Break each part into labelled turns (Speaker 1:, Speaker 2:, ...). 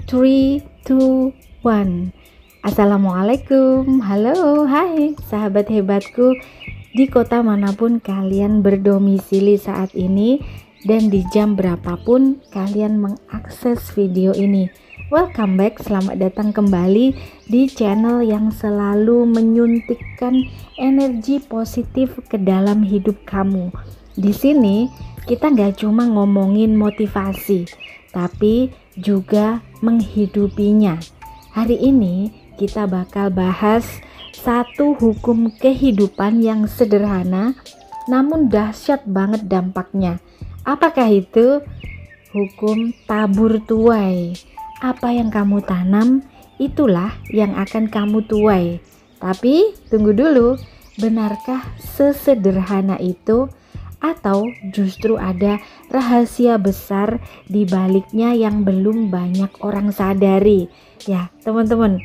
Speaker 1: 3, 2, 1. Assalamualaikum, halo, hai sahabat hebatku di kota manapun kalian berdomisili saat ini dan di jam berapapun kalian mengakses video ini. Welcome back, selamat datang kembali di channel yang selalu menyuntikkan energi positif ke dalam hidup kamu. Di sini kita nggak cuma ngomongin motivasi, tapi juga menghidupinya. Hari ini kita bakal bahas satu hukum kehidupan yang sederhana namun dahsyat banget dampaknya. Apakah itu? Hukum tabur tuai. Apa yang kamu tanam, itulah yang akan kamu tuai. Tapi tunggu dulu, benarkah sesederhana itu? Atau justru ada rahasia besar di baliknya yang belum banyak orang sadari? Ya teman-teman,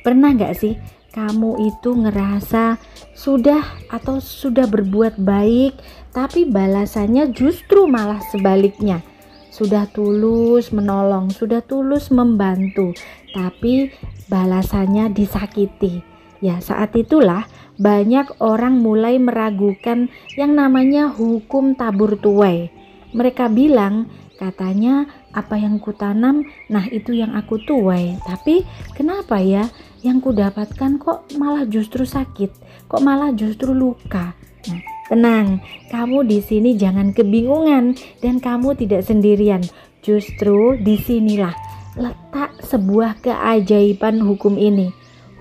Speaker 1: pernah gak sih kamu itu ngerasa sudah berbuat baik, tapi balasannya justru malah sebaliknya? Sudah tulus menolong, sudah tulus membantu, tapi balasannya disakiti. Ya, saat itulah banyak orang mulai meragukan yang namanya hukum tabur tuai. Mereka bilang, katanya apa yang kutanam, nah itu yang aku tuai. Tapi kenapa ya yang kudapatkan kok malah justru sakit, kok malah justru luka? Nah, tenang, kamu di sini jangan kebingungan dan kamu tidak sendirian. Justru disinilah letak sebuah keajaiban hukum ini.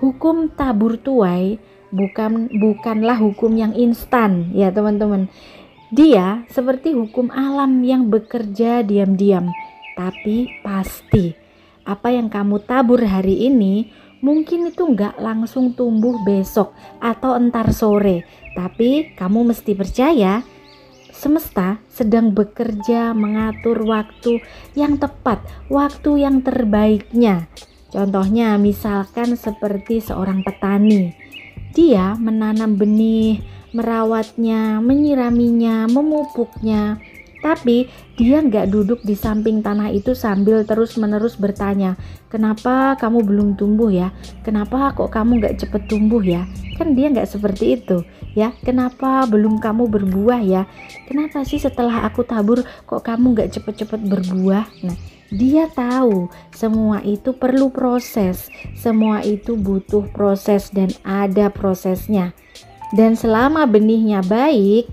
Speaker 1: Hukum tabur tuai bukanlah hukum yang instan ya teman-teman. Dia seperti hukum alam yang bekerja diam-diam, tapi pasti apa yang kamu tabur hari ini mungkin itu nggak langsung tumbuh besok atau entar sore. Tapi kamu mesti percaya, semesta sedang bekerja mengatur waktu yang tepat, waktu yang terbaiknya. Contohnya misalkan seperti seorang petani. Dia menanam benih, merawatnya, menyiraminya, memupuknya. Tapi dia nggak duduk di samping tanah itu sambil terus-menerus bertanya, kenapa kamu belum tumbuh ya? Kenapa kok kamu nggak cepet tumbuh ya? Kan dia nggak seperti itu ya. Kenapa belum kamu berbuah ya? Kenapa sih setelah aku tabur kok kamu nggak cepet-cepet berbuah? Nah, dia tahu semua itu perlu proses, semua itu butuh proses dan ada prosesnya. Dan selama benihnya baik,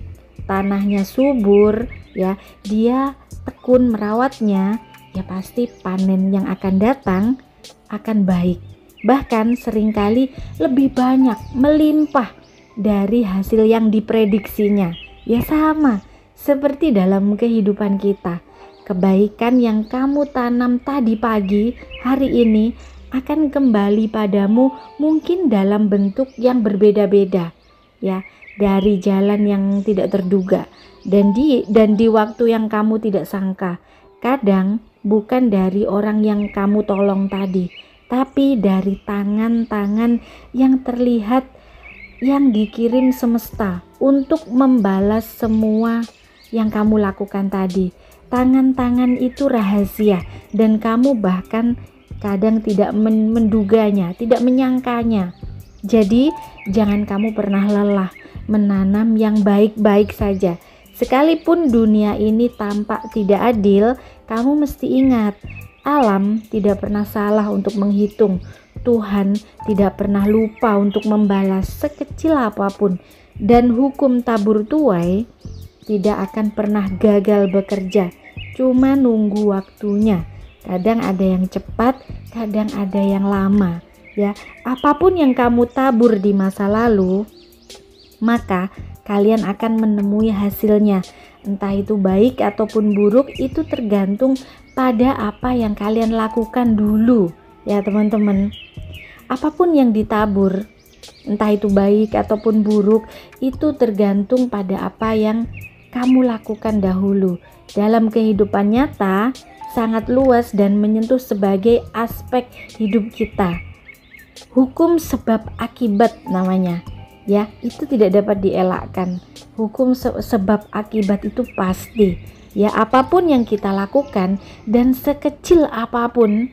Speaker 1: tanahnya subur, ya, dia tekun merawatnya, ya pasti panen yang akan datang akan baik. Bahkan seringkali lebih banyak, melimpah dari hasil yang diprediksinya. Ya sama seperti dalam kehidupan kita. Kebaikan yang kamu tanam tadi pagi, hari ini akan kembali padamu mungkin dalam bentuk yang berbeda-beda, ya, dari jalan yang tidak terduga dan di waktu yang kamu tidak sangka. Kadang bukan dari orang yang kamu tolong tadi, tapi dari tangan-tangan yang terlihat yang dikirim semesta untuk membalas semua yang kamu lakukan tadi. Tangan-tangan itu rahasia dan kamu bahkan kadang tidak menduganya, tidak menyangkanya. Jadi jangan kamu pernah lelah menanam yang baik-baik saja. Sekalipun dunia ini tampak tidak adil, kamu mesti ingat, alam tidak pernah salah untuk menghitung. Tuhan tidak pernah lupa untuk membalas sekecil apapun. Dan hukum tabur tuai tidak akan pernah gagal bekerja, cuma nunggu waktunya. Kadang ada yang cepat, kadang ada yang lama. Ya, apapun yang kamu tabur di masa lalu, maka kalian akan menemui hasilnya. Entah itu baik ataupun buruk, itu tergantung pada apa yang kalian lakukan dulu. Ya teman-teman, apapun yang ditabur, entah itu baik ataupun buruk, itu tergantung pada apa yang kamu lakukan dahulu. Dalam kehidupan nyata sangat luas dan menyentuh sebagai aspek hidup kita. Hukum sebab akibat namanya. Ya, itu tidak dapat dielakkan. Hukum sebab akibat itu pasti. Ya, apapun yang kita lakukan dan sekecil apapun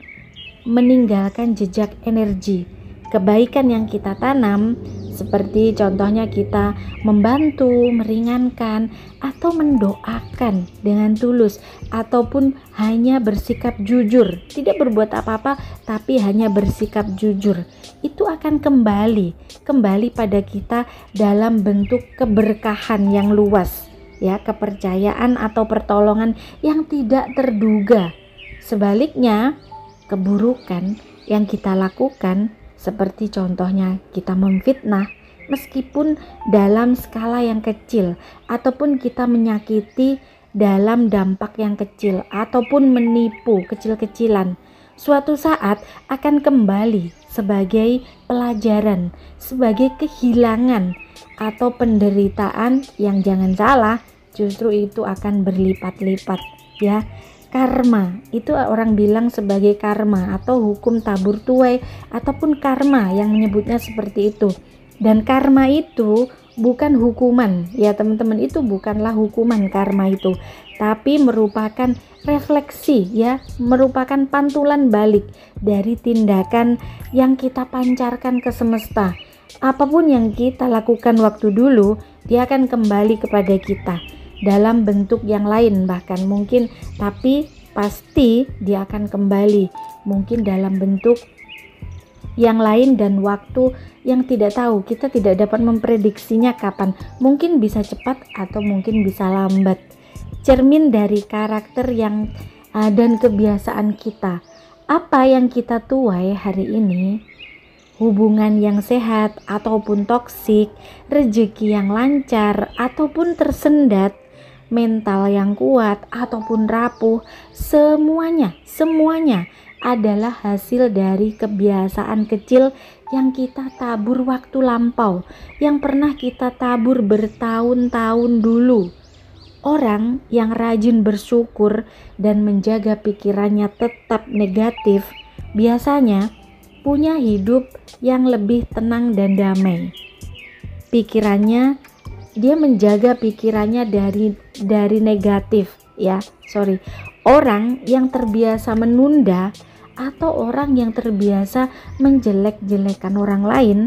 Speaker 1: meninggalkan jejak energi. Kebaikan yang kita tanam, seperti contohnya kita membantu, meringankan, atau mendoakan dengan tulus, ataupun hanya bersikap jujur, tidak berbuat apa-apa tapi hanya bersikap jujur, itu akan kembali pada kita dalam bentuk keberkahan yang luas, ya, kepercayaan atau pertolongan yang tidak terduga. Sebaliknya, keburukan yang kita lakukan, seperti contohnya kita memfitnah, meskipun dalam skala yang kecil, ataupun kita menyakiti dalam dampak yang kecil, ataupun menipu kecil-kecilan, suatu saat akan kembali sebagai pelajaran, sebagai kehilangan atau penderitaan yang, jangan salah, justru itu akan berlipat-lipat, ya. Karma itu orang bilang sebagai karma atau hukum tabur tuai, ataupun karma yang menyebutnya seperti itu. Dan karma itu bukan hukuman, ya teman-teman, itu bukanlah hukuman karma itu, tapi merupakan refleksi, ya, merupakan pantulan balik dari tindakan yang kita pancarkan ke semesta. Apapun yang kita lakukan waktu dulu, dia akan kembali kepada kita dalam bentuk yang lain bahkan mungkin, tapi pasti dia akan kembali mungkin dalam bentuk yang lain dan waktu yang tidak tahu, kita tidak dapat memprediksinya kapan, mungkin bisa cepat atau mungkin bisa lambat. Cermin dari karakter yang dan kebiasaan kita. Apa yang kita tuai hari ini, hubungan yang sehat ataupun toksik, rezeki yang lancar ataupun tersendat, mental yang kuat ataupun rapuh, semuanya adalah hasil dari kebiasaan kecil yang kita tabur waktu lampau, yang pernah kita tabur bertahun-tahun dulu. Orang yang rajin bersyukur dan menjaga pikirannya tetap negatif biasanya punya hidup yang lebih tenang dan damai. Dia menjaga pikirannya dari negatif, ya. Orang yang terbiasa menunda atau orang yang terbiasa menjelek-jelekan orang lain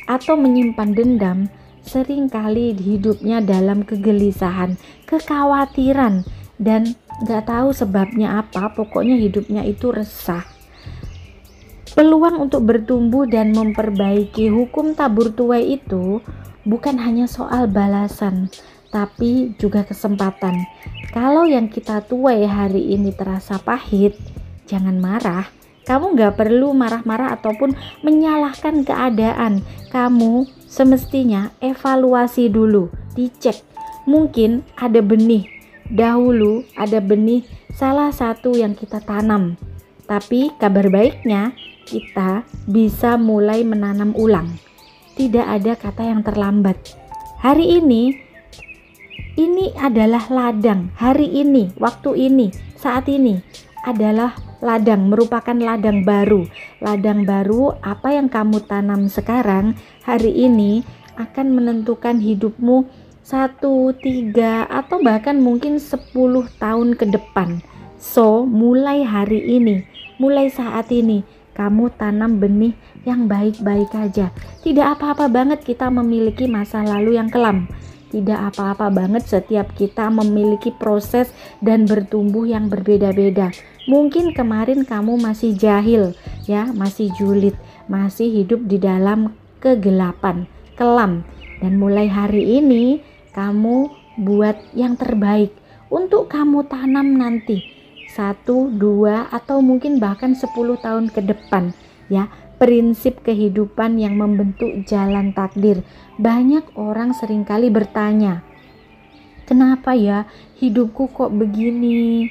Speaker 1: atau menyimpan dendam, seringkali hidupnya dalam kegelisahan, kekhawatiran, dan gak tahu sebabnya apa, pokoknya hidupnya itu resah. Peluang untuk bertumbuh dan memperbaiki hukum tabur tuai itu bukan hanya soal balasan, tapi juga kesempatan. Kalau yang kita tuai hari ini terasa pahit, jangan marah. Kamu gak perlu marah-marah ataupun menyalahkan keadaan. Kamu semestinya evaluasi dulu, dicek. Mungkin ada benih, dahulu ada benih salah satu yang kita tanam. Tapi kabar baiknya, kita bisa mulai menanam ulang. Tidak ada kata yang terlambat. Hari ini adalah ladang. Hari ini, waktu ini, saat ini adalah ladang, merupakan ladang baru. Ladang baru, apa yang kamu tanam sekarang, hari ini akan menentukan hidupmu 1, 3, atau bahkan mungkin 10 tahun ke depan. So, mulai hari ini, mulai saat ini, kamu tanam benih yang baik-baik aja. Tidak apa-apa banget kita memiliki masa lalu yang kelam. Tidak apa-apa banget setiap kita memiliki proses dan bertumbuh yang berbeda-beda. Mungkin kemarin kamu masih jahil, ya, masih julid, masih hidup di dalam kegelapan, kelam. Dan mulai hari ini kamu buat yang terbaik untuk kamu tanam nanti 1, 2, atau mungkin bahkan 10 tahun ke depan, ya. Prinsip kehidupan yang membentuk jalan takdir. Banyak orang seringkali bertanya, kenapa ya hidupku kok begini?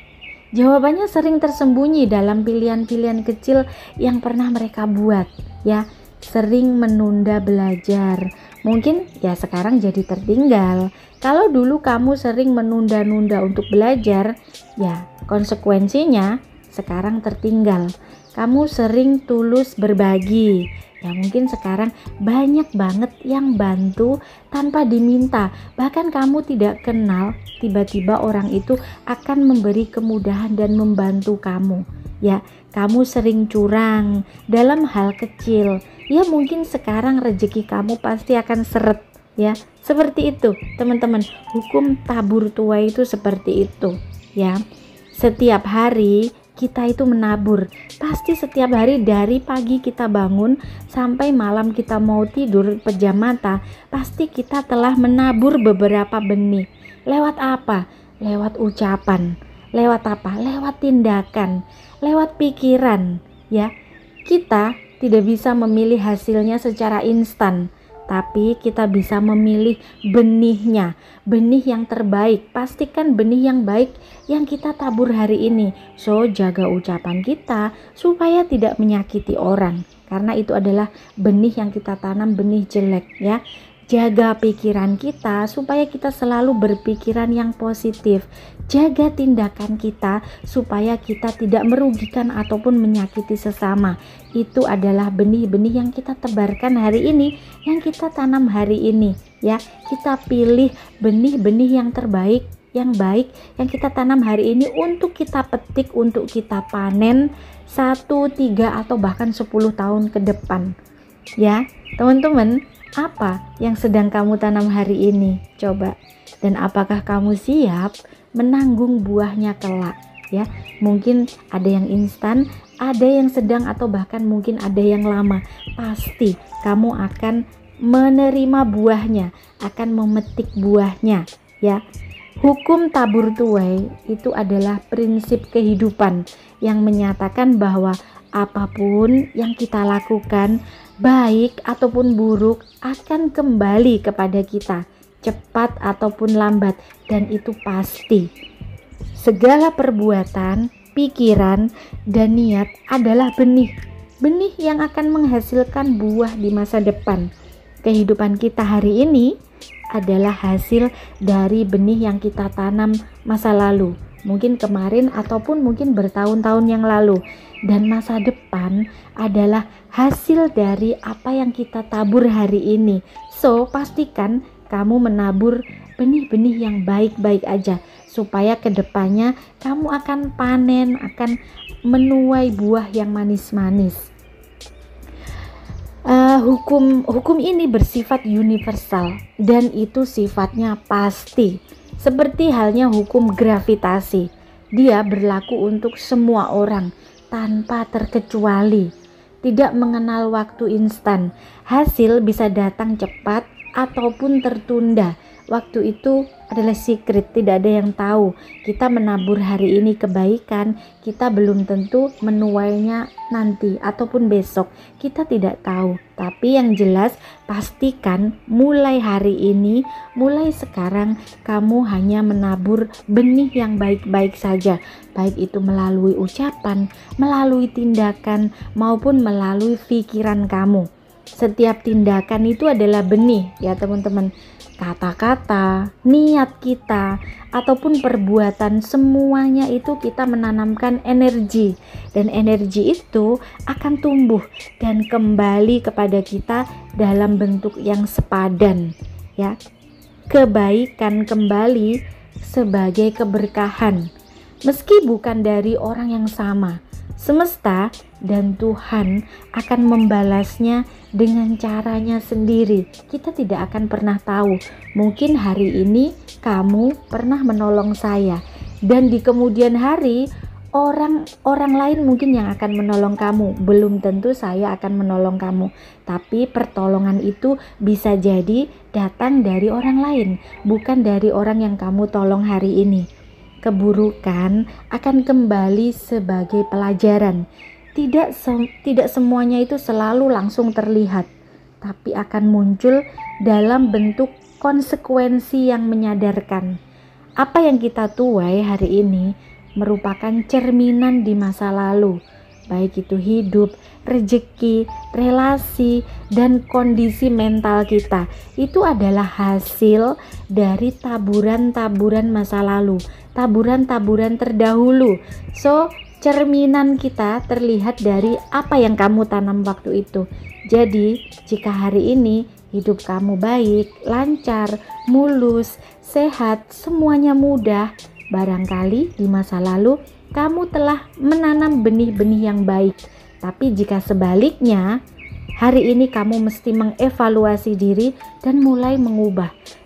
Speaker 1: Jawabannya sering tersembunyi dalam pilihan-pilihan kecil yang pernah mereka buat, ya. Sering menunda belajar. Mungkin ya sekarang jadi tertinggal. Kalau dulu kamu sering menunda-nunda untuk belajar, ya konsekuensinya sekarang tertinggal. Kamu sering tulus berbagi, ya mungkin sekarang banyak banget yang bantu tanpa diminta. Bahkan kamu tidak kenal, tiba-tiba orang itu akan memberi kemudahan dan membantu kamu. ya. Kamu sering curang dalam hal kecil, ya mungkin sekarang rezeki kamu pasti akan seret, ya. Seperti itu teman-teman, hukum tabur tuai itu seperti itu, ya. Setiap hari kita itu menabur, pasti setiap hari dari pagi kita bangun sampai malam kita mau tidur pejam mata, pasti kita telah menabur beberapa benih. Lewat apa? Lewat ucapan. Lewat apa? Lewat tindakan, lewat pikiran, ya. Kita tidak bisa memilih hasilnya secara instan, tapi kita bisa memilih benihnya, benih yang terbaik. Pastikan benih yang baik yang kita tabur hari ini. So, jaga ucapan kita supaya tidak menyakiti orang, karena itu adalah benih yang kita tanam, benih jelek, ya. Jaga pikiran kita supaya kita selalu berpikiran yang positif. Jaga tindakan kita supaya kita tidak merugikan ataupun menyakiti sesama. Itu adalah benih-benih yang kita tebarkan hari ini, yang kita tanam hari ini, ya. Kita pilih benih-benih yang terbaik, yang baik, yang kita tanam hari ini untuk kita petik, untuk kita panen 1, 3 atau bahkan 10 tahun ke depan, ya. Teman-teman, apa yang sedang kamu tanam hari ini? Coba. Dan apakah kamu siap menanggung buahnya kelak, ya? Mungkin ada yang instan, ada yang sedang, atau bahkan mungkin ada yang lama. Pasti kamu akan menerima buahnya, akan memetik buahnya, ya. Hukum tabur tuai itu adalah prinsip kehidupan yang menyatakan bahwa apapun yang kita lakukan, baik ataupun buruk, akan kembali kepada kita, cepat ataupun lambat, dan itu pasti. Segala perbuatan, pikiran, dan niat adalah benih yang akan menghasilkan buah di masa depan. Kehidupan kita hari ini adalah hasil dari benih yang kita tanam masa lalu, mungkin kemarin ataupun mungkin bertahun-tahun yang lalu. Dan masa depan adalah hasil dari apa yang kita tabur hari ini. So, pastikan kamu menabur benih-benih yang baik-baik aja, supaya kedepannya kamu akan panen, akan menuai buah yang manis-manis. Hukum ini bersifat universal dan itu sifatnya pasti. Seperti halnya hukum gravitasi, dia berlaku untuk semua orang tanpa terkecuali, tidak mengenal waktu instan. Hasil bisa datang cepat ataupun tertunda. Waktu itu adalah secret, tidak ada yang tahu. Kita menabur hari ini kebaikan, kita belum tentu menuainya nanti ataupun besok, kita tidak tahu. Tapi yang jelas, pastikan mulai hari ini, mulai sekarang, kamu hanya menabur benih yang baik-baik saja, baik itu melalui ucapan, melalui tindakan, maupun melalui pikiran kamu. Setiap tindakan itu adalah benih, ya teman-teman. Kata-kata, niat kita, ataupun perbuatan, semuanya itu kita menanamkan energi, dan energi itu akan tumbuh dan kembali kepada kita dalam bentuk yang sepadan, ya. Kebaikan kembali sebagai keberkahan, meski bukan dari orang yang sama. Semesta dan Tuhan akan membalasnya dengan caranya sendiri. Kita tidak akan pernah tahu. Mungkin hari ini kamu pernah menolong saya, dan di kemudian hari orang lain mungkin yang akan menolong kamu. Belum tentu saya akan menolong kamu, tapi pertolongan itu bisa jadi datang dari orang lain, bukan dari orang yang kamu tolong hari ini. Keburukan akan kembali sebagai pelajaran. Tidak semuanya itu selalu langsung terlihat, tapi akan muncul dalam bentuk konsekuensi yang menyadarkan. Apa yang kita tuai hari ini merupakan cerminan di masa lalu, baik itu hidup, rezeki, relasi, dan kondisi mental kita. Itu adalah hasil dari taburan-taburan masa lalu, taburan-taburan terdahulu. So, cerminan kita terlihat dari apa yang kamu tanam waktu itu. Jadi, jika hari ini hidup kamu baik, lancar, mulus, sehat, semuanya mudah, barangkali di masa lalu kamu telah menanam benih-benih yang baik. Tapi jika sebaliknya, hari ini kamu mesti mengevaluasi diri dan mulai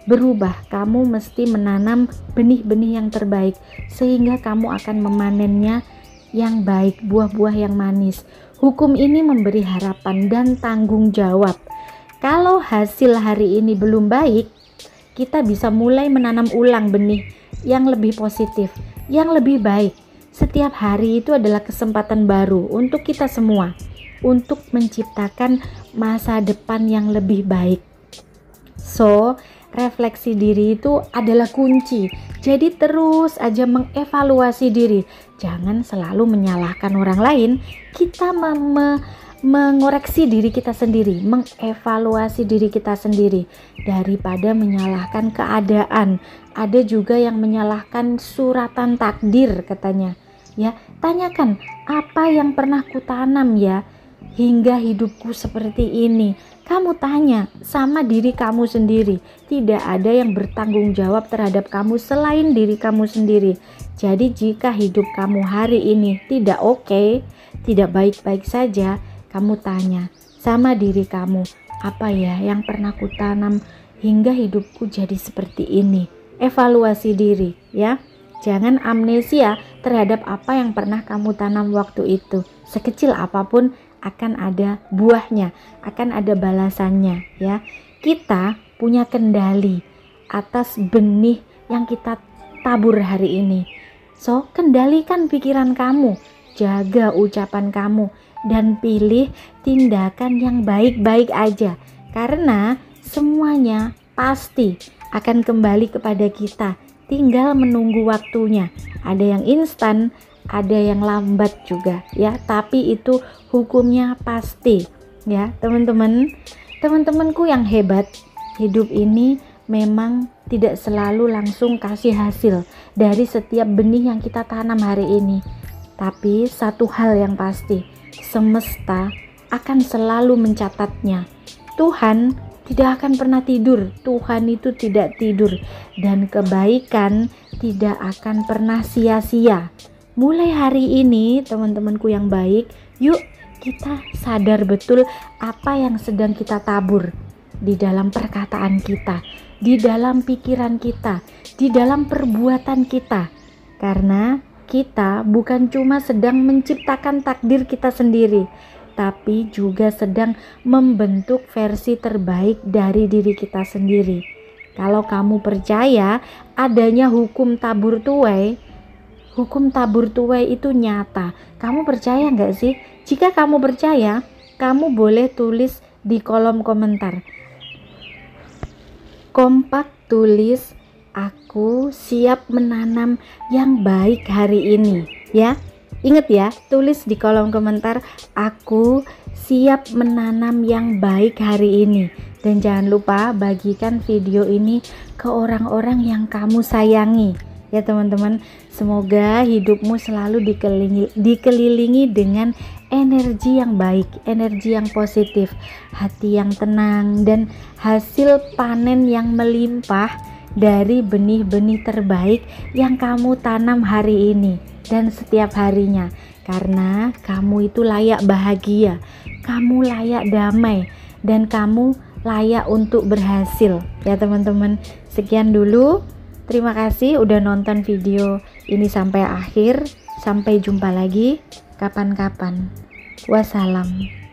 Speaker 1: berubah. Kamu mesti menanam benih-benih yang terbaik sehingga kamu akan memanennya yang baik, buah-buah yang manis. Hukum ini memberi harapan dan tanggung jawab. Kalau hasil hari ini belum baik, kita bisa mulai menanam ulang benih yang lebih positif, yang lebih baik. Setiap hari itu adalah kesempatan baru untuk kita semua, untuk menciptakan masa depan yang lebih baik. So, refleksi diri itu adalah kunci. Jadi terus aja mengevaluasi diri. Jangan selalu menyalahkan orang lain. Kita mengoreksi diri kita sendiri, mengevaluasi diri kita sendiri daripada menyalahkan keadaan. Ada juga yang menyalahkan suratan takdir katanya. Ya, tanyakan apa yang pernah kutanam ya hingga hidupku seperti ini. Kamu tanya sama diri kamu sendiri. Tidak ada yang bertanggung jawab terhadap kamu selain diri kamu sendiri. Jadi jika hidup kamu hari ini tidak oke, tidak baik-baik saja, kamu tanya sama diri kamu, apa ya yang pernah kutanam hingga hidupku jadi seperti ini. Evaluasi diri ya. Jangan amnesia terhadap apa yang pernah kamu tanam waktu itu. Sekecil apapun akan ada buahnya, akan ada balasannya ya. Kita punya kendali atas benih yang kita tabur hari ini. So, kendalikan pikiran kamu, jaga ucapan kamu, dan pilih tindakan yang baik-baik aja. Karena semuanya pasti akan kembali kepada kita. Tinggal menunggu waktunya. Ada yang instan, ada yang lambat juga ya, tapi itu hukumnya pasti ya teman-temanku yang hebat. Hidup ini memang tidak selalu langsung kasih hasil dari setiap benih yang kita tanam hari ini, tapi satu hal yang pasti, semesta akan selalu mencatatnya. Tuhan tidak akan pernah tidur. Tuhan itu tidak tidur, dan kebaikan tidak akan pernah sia-sia. Mulai hari ini teman-temanku yang baik, yuk kita sadar betul apa yang sedang kita tabur di dalam perkataan kita, di dalam pikiran kita, di dalam perbuatan kita. Karena kita bukan cuma sedang menciptakan takdir kita sendiri, tapi juga sedang membentuk versi terbaik dari diri kita sendiri. Kalau kamu percaya adanya hukum tabur tuai itu nyata. Kamu percaya nggak sih? Jika kamu percaya, kamu boleh tulis di kolom komentar. Kompak tulis, aku siap menanam yang baik hari ini ya. Ingat ya, tulis di kolom komentar, aku siap menanam yang baik hari ini. Dan jangan lupa bagikan video ini ke orang-orang yang kamu sayangi. Ya teman-teman, semoga hidupmu selalu dikelilingi dengan energi yang baik, energi yang positif, hati yang tenang, dan hasil panen yang melimpah dari benih-benih terbaik yang kamu tanam hari ini dan setiap harinya. Karena kamu itu layak bahagia, kamu layak damai, dan kamu layak untuk berhasil ya teman-teman. Sekian dulu, terima kasih udah nonton video ini sampai akhir. Sampai jumpa lagi kapan-kapan. Wassalam.